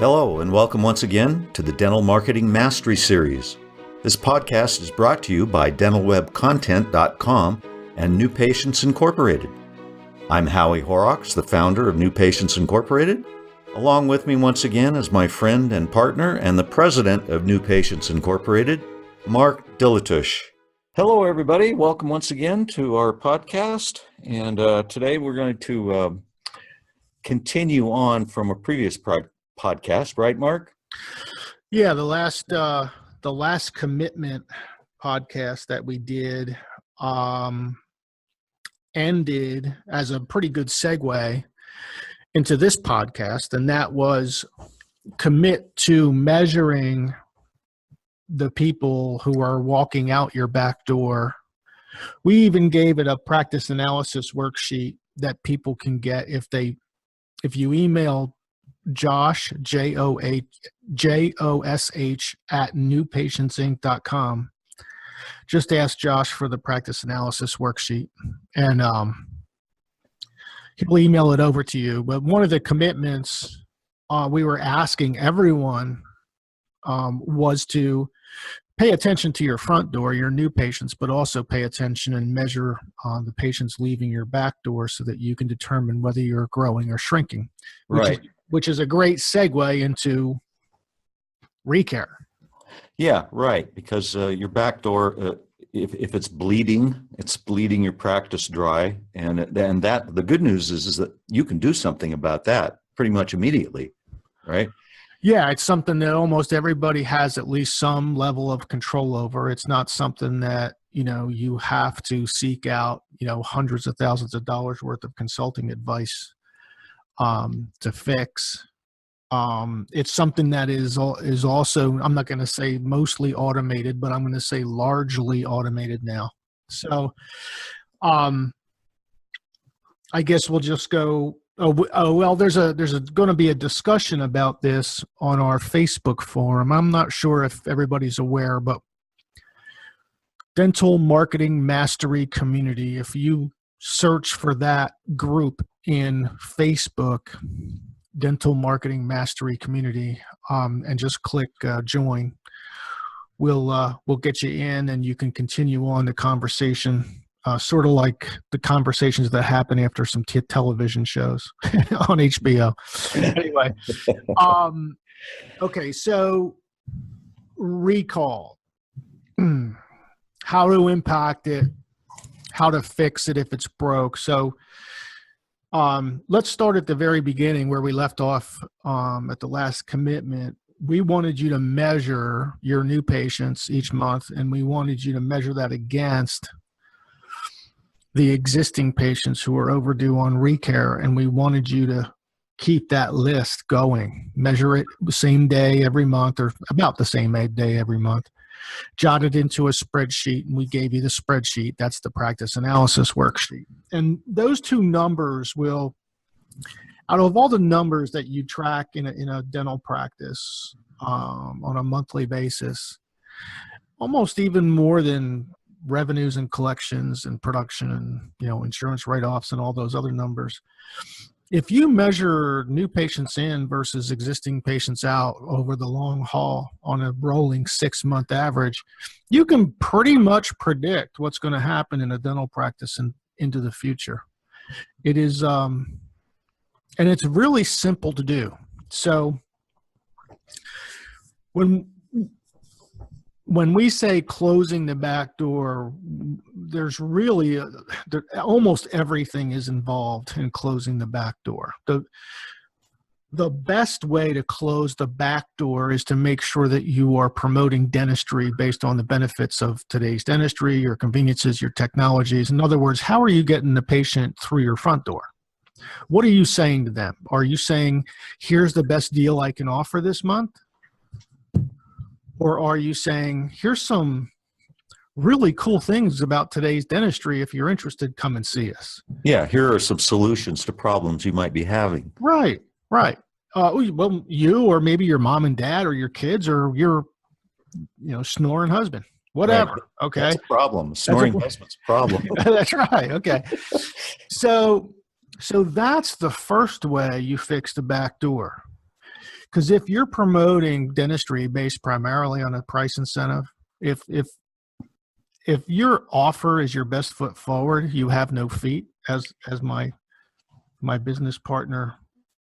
Hello, and welcome once again to the Dental Marketing Mastery Series. This podcast is brought to you by dentalwebcontent.com and New Patients Incorporated. I'm Howie Horrocks, the founder of New Patients Incorporated. Along with me once again is my friend and partner and the president of New Patients Incorporated, Mark Dilatush. Hello, everybody. Welcome once again to our podcast. And today we're going to continue on from a previous podcast, right, Mark? Yeah, the last commitment podcast that we did ended as a pretty good segue into this podcast, and that was commit to measuring the people who are walking out your back door. We even gave it a practice analysis worksheet that people can get if you email Josh, Josh, at newpatientsinc.com. Just ask Josh for the practice analysis worksheet, and he'll email it over to you. But one of the commitments we were asking everyone was to pay attention to your front door, your new patients, but also pay attention and measure the patients leaving your back door so that you can determine whether you're growing or shrinking. Which is a great segue into recare. Yeah, right. Because your back door, if it's bleeding your practice dry, and that the good news is that you can do something about that pretty much immediately, right? Yeah, it's something that almost everybody has at least some level of control over. It's not something that you have to seek out hundreds of thousands of dollars worth of consulting advice to fix. It's something that is also, I'm not going to say mostly automated, but I'm going to say largely automated now. So I guess we'll just go. There's going to be a discussion about this on our Facebook forum. I'm not sure if everybody's aware, but Dental Marketing Mastery Community, if you search for that group in Facebook, Dental Marketing Mastery Community, and just click join, we'll get you in, and you can continue on the conversation, sort of like the conversations that happen after some television shows on HBO. Anyway, okay, so recall, how to impact it, how to fix it if it's broke. So let's start at the very beginning where we left off at the last commitment. We wanted you to measure your new patients each month, and we wanted you to measure that against the existing patients who are overdue on recare, and we wanted you to keep that list going. Measure it the same day every month, or about the same day every month. Jot it into a spreadsheet, and we gave you the spreadsheet. That's the practice analysis worksheet. And those two numbers will, out of all the numbers that you track in a dental practice on a monthly basis, almost even more than revenues and collections and production and insurance write-offs and all those other numbers, if you measure new patients in versus existing patients out over the long haul on a rolling 6-month average, you can pretty much predict what's going to happen in a dental practice and into the future. It is, and it's really simple to do. So when we say closing the back door, there's really almost everything is involved in closing the back door. The best way to close the back door is to make sure that you are promoting dentistry based on the benefits of today's dentistry, your conveniences, your technologies. In other words, how are you getting the patient through your front door? What are you saying to them? Are you saying, here's the best deal I can offer this month? Or are you saying, here's some really cool things about today's dentistry. If you're interested, come and see us. Yeah, here are some solutions to problems you might be having. Right. Well, you or maybe your mom and dad or your kids or your snoring husband, whatever. Right. Okay. That's a problem. Snoring husband's a problem. That's right. Okay. So that's the first way you fix the back door. Because if you're promoting dentistry based primarily on a price incentive, if your offer is your best foot forward, you have no feet, as my business partner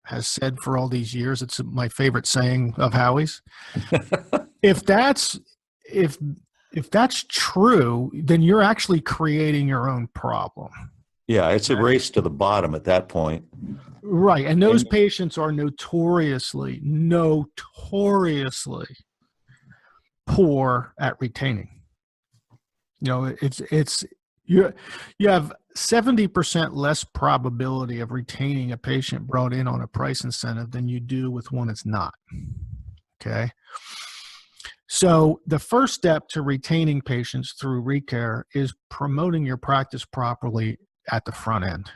has said for all these years. It's my favorite saying of Howie's. If that's true, then you're actually creating your own problem. Yeah, it's a race to the bottom at that point. Right. And those patients are notoriously poor at retaining. You know, you have 70% less probability of retaining a patient brought in on a price incentive than you do with one that's not. Okay. So the first step to retaining patients through ReCare is promoting your practice properly at the front end.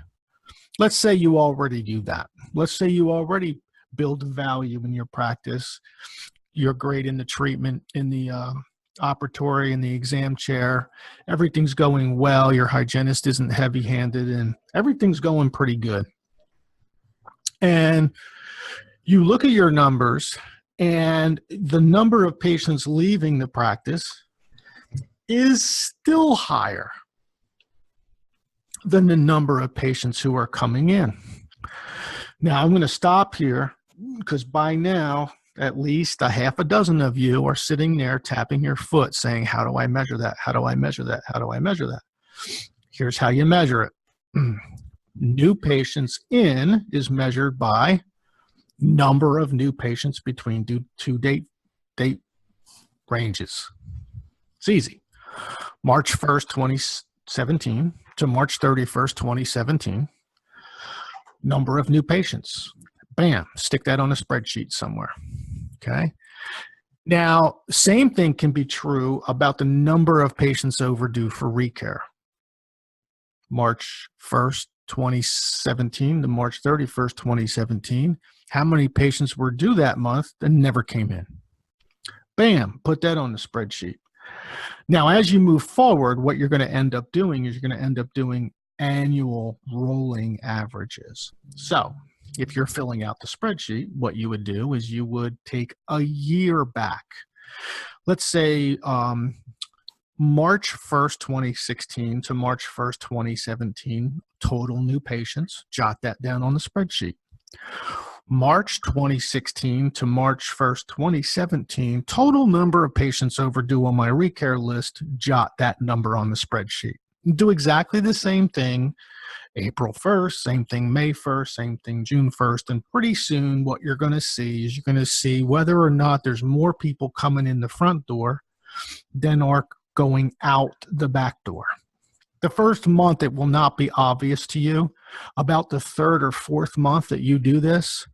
Let's say you already do that. Let's say you already build value in your practice. You're great in the treatment, in the operatory, in the exam chair. Everything's going well. Your hygienist isn't heavy-handed, and everything's going pretty good. And you look at your numbers, and the number of patients leaving the practice is still higher than the number of patients who are coming in. Now, I'm going to stop here because by now, at least a half a dozen of you are sitting there tapping your foot saying, how do I measure that? How do I measure that? How do I measure that? Here's how you measure it. New patients in is measured by number of new patients between two date ranges. It's easy. March 1st, 2017 to March 31st, 2017. Number of new patients. Bam, stick that on a spreadsheet somewhere. Okay. Now, same thing can be true about the number of patients overdue for ReCare. March 1st, 2017 to March 31st, 2017. How many patients were due that month and never came in? Bam, put that on the spreadsheet. Now, as you move forward, what you're going to end up doing is you're going to end up doing annual rolling averages. So if you're filling out the spreadsheet, what you would do is you would take a year back. Let's say March 1st, 2016 to March 1st, 2017, total new patients. Jot that down on the spreadsheet. March 2016 to March 1st, 2017, total number of patients overdue on my ReCare list. Jot that number on the spreadsheet. Do exactly the same thing April 1st, same thing May 1st, same thing June 1st, and pretty soon what you're going to see is you're going to see whether or not there's more people coming in the front door than are going out the back door. The first month it will not be obvious to you. About the third or fourth month that you do this,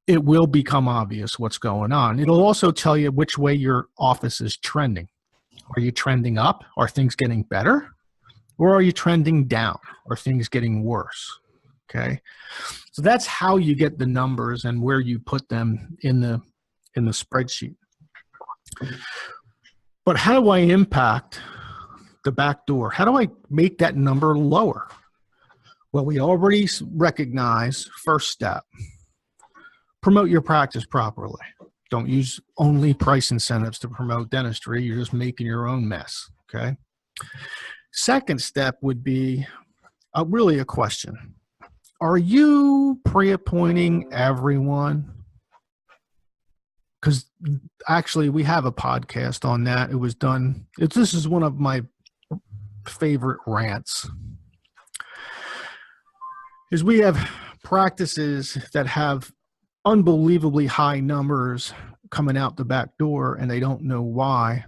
it will become obvious what's going on. It'll also tell you which way your office is trending. Are you trending up? Are things getting better? Or are you trending down? Are things getting worse? Okay. So that's how you get the numbers and where you put them in the spreadsheet. But how do I impact the back door? How do I make that number lower? Well, we already recognize first step. Promote your practice properly. Don't use only price incentives to promote dentistry. You're just making your own mess. Okay. Second step would be really a question. Are you pre-appointing everyone? Because actually we have a podcast on that. It was done. This is one of my favorite rants. Is we have practices that have unbelievably high numbers coming out the back door and they don't know why.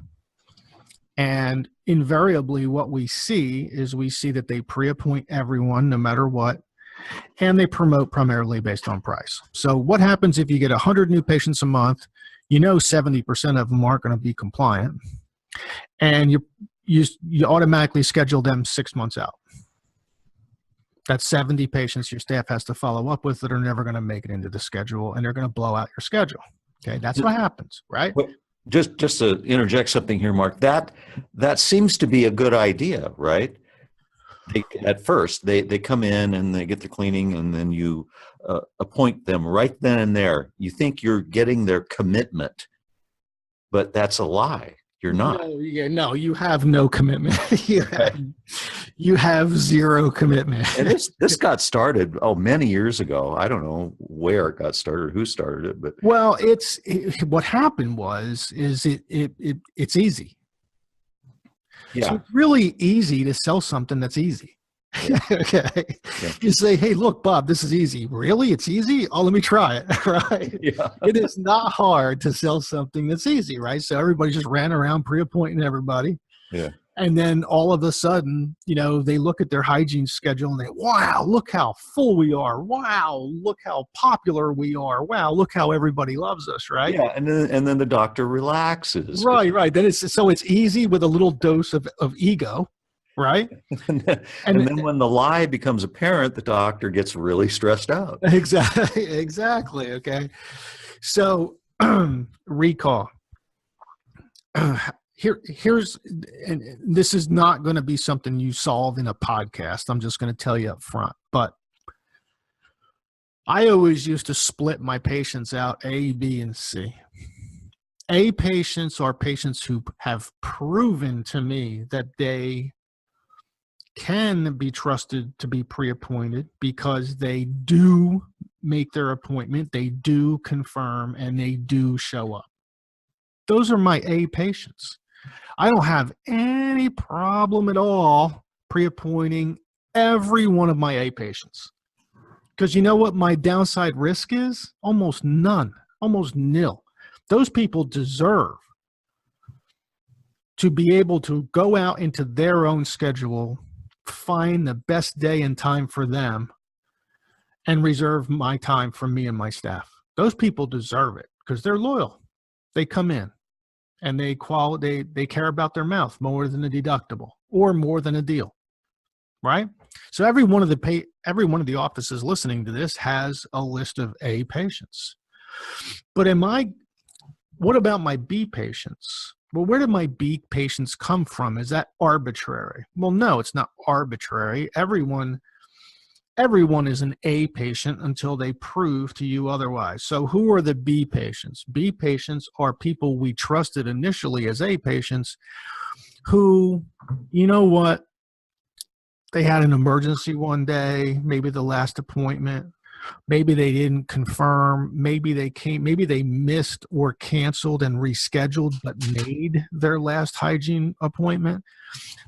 And invariably what we see is we see that they pre-appoint everyone no matter what, and they promote primarily based on price. So what happens if you get 100 new patients a month? You know 70% of them aren't going to be compliant, and you automatically schedule them 6 months out. That's 70 patients your staff has to follow up with that are never going to make it into the schedule, and they're going to blow out your schedule. Okay, that's what happens, right? Well, just to interject something here, Mark, that seems to be a good idea, right? At first, they come in and they get the cleaning, and then you appoint them right then and there. You think you're getting their commitment, but that's a lie. You're not. No, you have no commitment. You have zero commitment. And this got started many years ago. I don't know where it got started, who started it, but well, what happened is it's easy. yeah, So it's really easy to sell something that's easy. Yeah. Okay. Yeah. You say, hey, look, Bob, this is easy. Really? It's easy? Oh, let me try it. Right. Yeah. It is not hard to sell something that's easy, right? So everybody just ran around pre-appointing everybody. Yeah. And then all of a sudden, they look at their hygiene schedule and they, wow, look how full we are. Wow, look how popular we are. Wow, look how everybody loves us, right? Yeah, and then the doctor relaxes. Right. Then it's easy with a little dose of ego, right? and then when the lie becomes apparent, the doctor gets really stressed out. Exactly. Okay. So recall. Here's, and this is not going to be something you solve in a podcast. I'm just going to tell you up front. But I always used to split my patients out A, B, and C. A patients are patients who have proven to me that they can be trusted to be pre-appointed because they do make their appointment, they do confirm, and they do show up. Those are my A patients. I don't have any problem at all pre-appointing every one of my A patients. Because you know what my downside risk is? Almost none, almost nil. Those people deserve to be able to go out into their own schedule, find the best day and time for them, and reserve my time for me and my staff. Those people deserve it because they're loyal. They come in and they care about their mouth more than a deductible or more than a deal, right? So every one of the offices listening to this has a list of A patients. But what about my B patients? Well, where did my B patients come from? Is that arbitrary? Well, no, it's not arbitrary. Everyone is an A patient until they prove to you otherwise. So who are the B patients? B patients are people we trusted initially as A patients who, you know what, they had an emergency one day, maybe the last appointment, maybe they didn't confirm, maybe they missed or canceled and rescheduled but made their last hygiene appointment,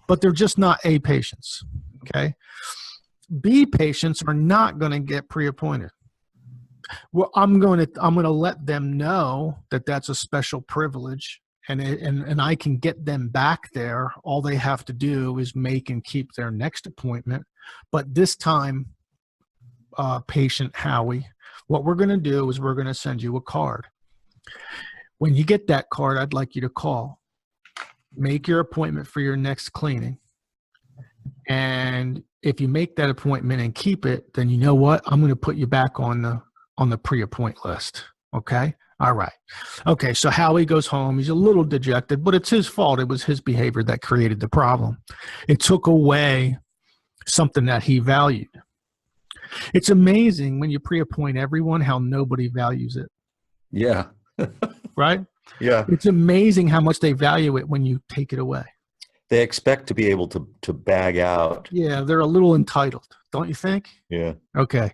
but they're just not A patients, okay? B patients are not going to get pre-appointed. Well, I'm going to let them know that that's a special privilege, and I can get them back there. All they have to do is make and keep their next appointment. But this time, patient Howie, what we're going to do is we're going to send you a card. When you get that card, I'd like you to call, make your appointment for your next cleaning, and if you make that appointment and keep it, then you know what? I'm going to put you back on the pre-appoint list. Okay? All right. Okay, so Howie goes home. He's a little dejected, but it's his fault. It was his behavior that created the problem. It took away something that he valued. It's amazing when you pre-appoint everyone how nobody values it. Yeah. Right? Yeah. It's amazing how much they value it when you take it away. They expect to be able to bag out. Yeah, they're a little entitled, don't you think? Yeah. Okay.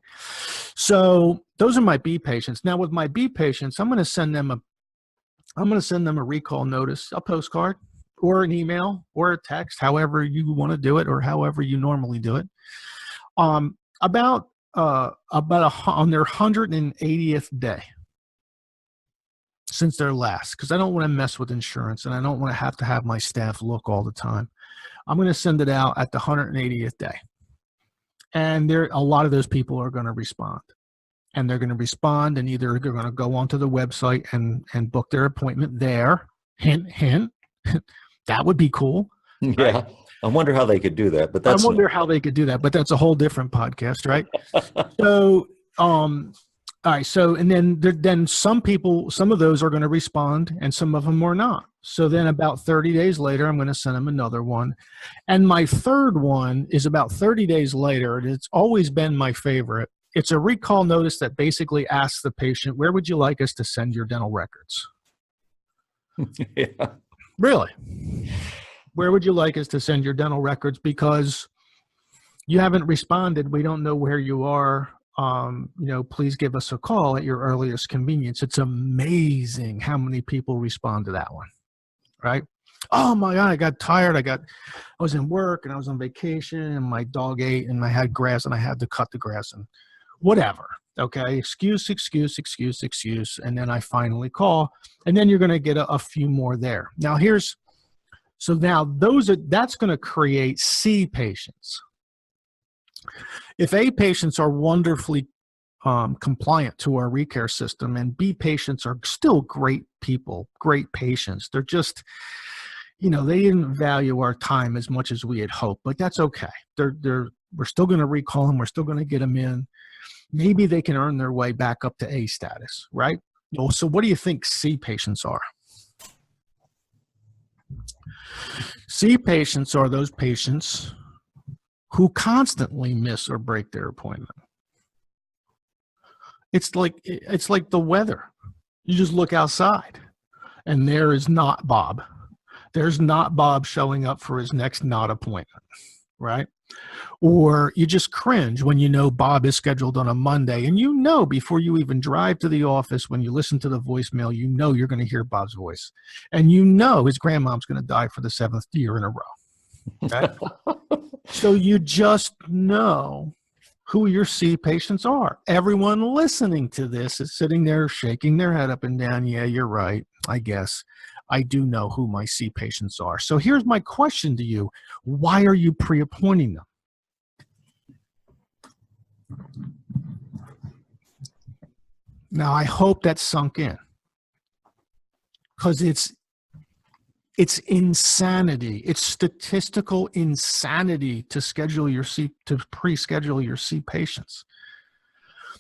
So those are my B patients. Now with my B patients, I'm going to send them a recall notice, a postcard, or an email, or a text, however you want to do it, or however you normally do it. About on their 180th day since their last, because I don't want to mess with insurance and I don't want to have my staff look all the time. I'm going to send it out at the 180th day. And a lot of those people are going to respond. And they're going to respond and either they're going to go onto the website and book their appointment there. Hint, hint. That would be cool. Yeah. Right? I wonder how they could do that, but how they could do that, but that's a whole different podcast, right? So, all right. So, and then some of those are going to respond and some of them are not. So then about 30 days later, I'm going to send them another one. And my third one is about 30 days later. And it's always been my favorite. It's a recall notice that basically asks the patient, where would you like us to send your dental records? Yeah. Really? Where would you like us to send your dental records? Because you haven't responded. We don't know where you are. Please give us a call at your earliest convenience. It's amazing how many people respond to that one, right? Oh my God, I got tired. I was in work and I was on vacation and my dog ate and I had grass and I had to cut the grass and whatever. Okay. Excuse. And then I finally call, and then you're going to get a few more there. Now that's going to create C patients. If A patients are wonderfully compliant to our recare system, and B patients are still great people, great patients, they're just, they didn't value our time as much as we had hoped, but that's okay. We're still going to recall them. We're still going to get them in. Maybe they can earn their way back up to A status, right? So what do you think C patients are? C patients are those patients who constantly miss or break their appointment. It's like the weather. You just look outside and there is not Bob. There's not Bob showing up for his next not appointment, right? Or you just cringe when you know Bob is scheduled on a Monday, and before you even drive to the office, when you listen to the voicemail, you're going to hear Bob's voice, and his grandmom's going to die for the 7th year in a row. Okay? So you just know who your C patients are. Everyone listening to this is sitting there shaking their head up and down. Yeah, you're right. I guess I do know who my C patients are. So here's my question to you. Why are you pre-appointing them? Now, I hope that sunk in, because it's insanity. It's statistical insanity to pre-schedule your C patients.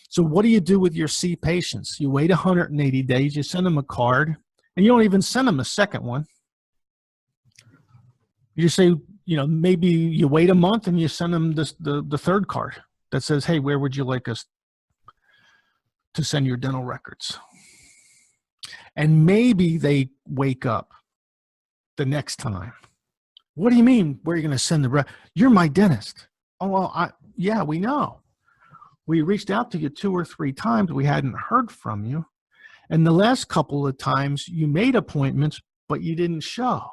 So what do you do with your C patients? You wait 180 days, you send them a card, and you don't even send them a second one. You say, maybe you wait a month and you send them the third card that says, hey, where would you like us to send your dental records? And maybe they wake up the next time. What do you mean, where are you going to send you're my dentist. Oh, well, yeah, we know. We reached out to you 2 or 3 times. We hadn't heard from you. And the last couple of times you made appointments, but you didn't show.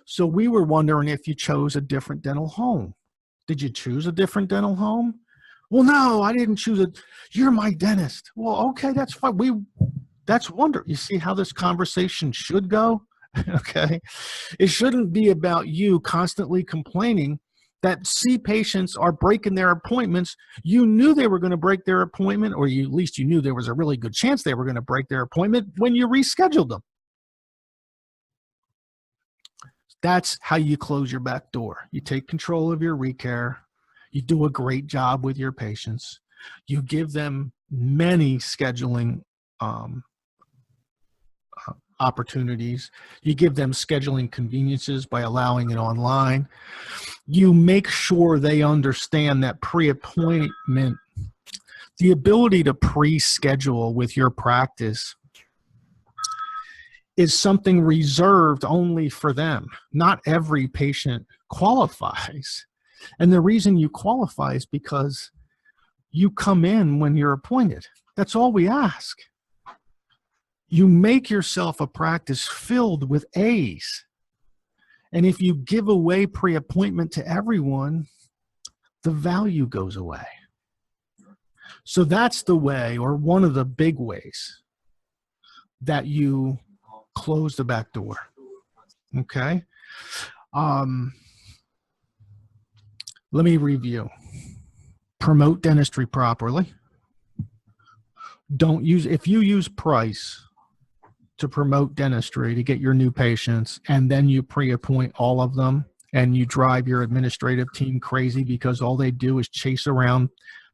So we were wondering if you chose a different dental home. Did you choose a different dental home? Well, no, I didn't choose it. You're my dentist. Well, okay, that's fine. That's wonderful. You see how this conversation should go? Okay. It shouldn't be about you constantly complaining that C patients are breaking their appointments. You knew they were going to break their appointment, or at least you knew there was a really good chance they were going to break their appointment when you rescheduled them. That's how you close your back door. You take control of your recare. You do a great job with your patients. You give them many scheduling opportunities. You give them scheduling conveniences by allowing it online. You make sure they understand that pre-appointment, the ability to pre-schedule with your practice, is something reserved only for them. Not every patient qualifies. And the reason you qualify is because you come in when you're appointed. That's all we ask. You make yourself a practice filled with A's. And if you give away pre-appointment to everyone, the value goes away. So that's the way, or one of the big ways, that you close the back door. Okay? Let me review. Promote dentistry properly. If you use price to promote dentistry to get your new patients, and then you pre-appoint all of them, and you drive your administrative team crazy because all they do is chase around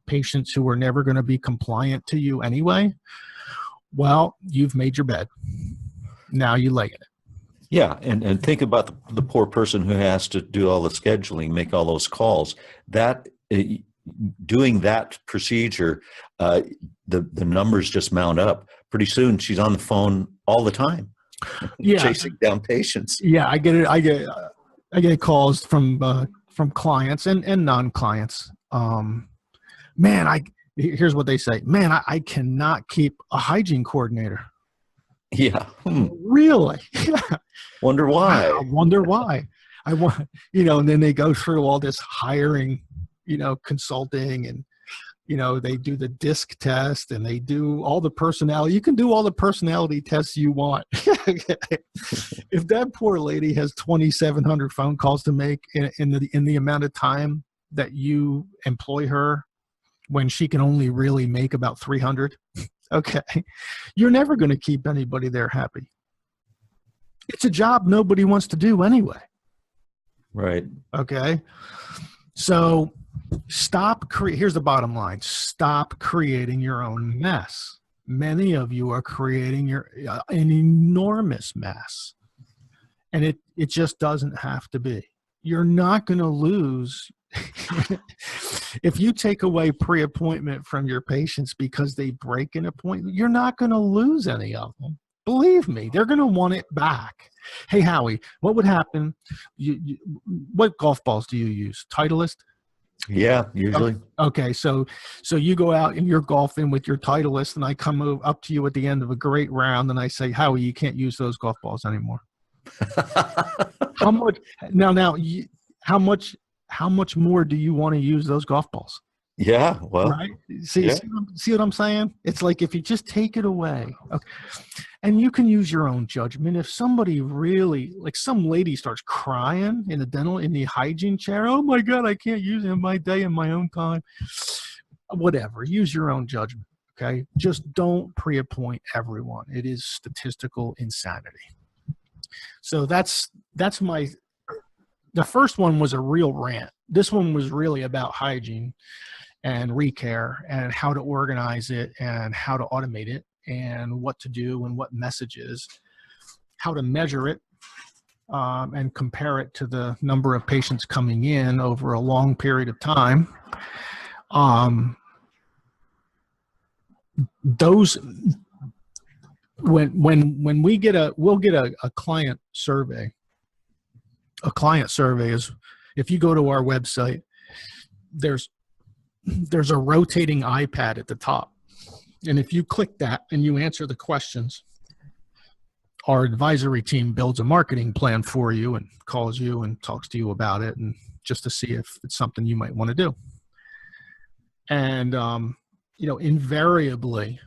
patients who are never going to be compliant to you anyway, well, you've made your bed. Now you lay in it. Yeah, and think about the poor person who has to do all the scheduling, make all those calls. That doing that procedure, the numbers just mount up. Pretty soon, she's on the phone all the time, chasing down patients. Yeah, I get it. I get calls from clients and non-clients. Here's what they say. Man, I cannot keep a hygiene coordinator. Yeah. Really? Wonder why. I wonder why. And then they go through all this hiring, consulting, and, they do the DISC test and they do all the personality. You can do all the personality tests you want. If that poor lady has 2,700 phone calls to make in the amount of time that you employ her, when she can only really make about 300, okay, you're never going to keep anybody there happy. It's a job nobody wants to do anyway. Right. Okay. So here's the bottom line. Stop creating your own mess. Many of you are creating an enormous mess. And it just doesn't have to be. You're not going to lose. If you take away pre-appointment from your patients because they break an appointment, you're not going to lose any of them. Believe me, they're going to want it back. Hey, Howie, what would happen? What golf balls do you use? Titleist? Yeah, usually. Okay, so you go out and you're golfing with your Titleist, and I come up to you at the end of a great round, and I say, Howie, you can't use those golf balls anymore. How much? Now, how much more do you want to use those golf balls? Yeah, well, right. See what I'm saying? It's like if you just take it away, okay. And you can use your own judgment. If somebody really, like some lady starts crying in the hygiene chair, oh my God, I can't use it in my day in my own time. Whatever, use your own judgment. Okay, just don't pre-appoint everyone. It is statistical insanity. So that's the first one was a real rant. This one was really about hygiene and recare and how to organize it and how to automate it and what to do and what messages, how to measure it, and compare it to the number of patients coming in over a long period of time. When we'll get a client survey. A client survey is, if you go to our website, there's a rotating iPad at the top. And if you click that and you answer the questions, our advisory team builds a marketing plan for you and calls you and talks to you about it, and just to see if it's something you might want to do. And, invariably,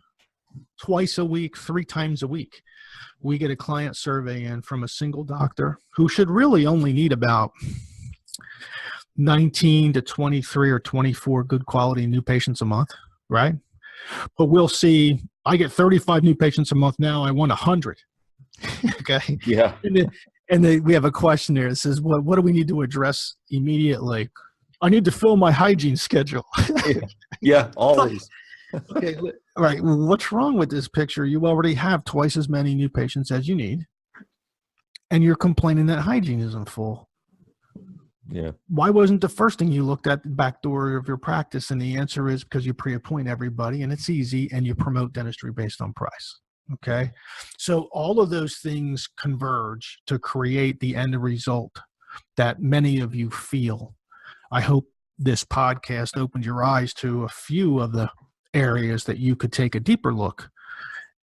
twice a week, 3 times a week, we get a client survey in from a single doctor who should really only need about 19 to 23 or 24 good quality new patients a month, right? But we'll see, I get 35 new patients a month now, I want 100. Okay. Yeah. And we have a question there that says, what do we need to address immediately? I need to fill my hygiene schedule. Yeah, always. Okay. All right. What's wrong with this picture? You already have twice as many new patients as you need, and you're complaining that hygiene isn't full. Yeah. Why wasn't the first thing you looked at the back door of your practice? And the answer is because you pre-appoint everybody and it's easy and you promote dentistry based on price. Okay. So all of those things converge to create the end result that many of you feel. I hope this podcast opened your eyes to a few of the areas that you could take a deeper look,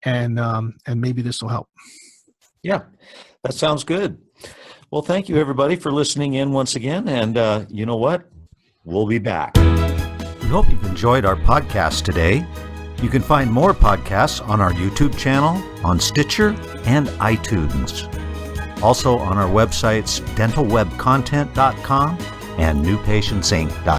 and maybe this will help. Yeah, that sounds good. Well, thank you everybody for listening in once again. And you know what? We'll be back. We hope you've enjoyed our podcast today. You can find more podcasts on our YouTube channel, on Stitcher, and iTunes. Also on our websites, dentalwebcontent.com and newpatientsinc.com.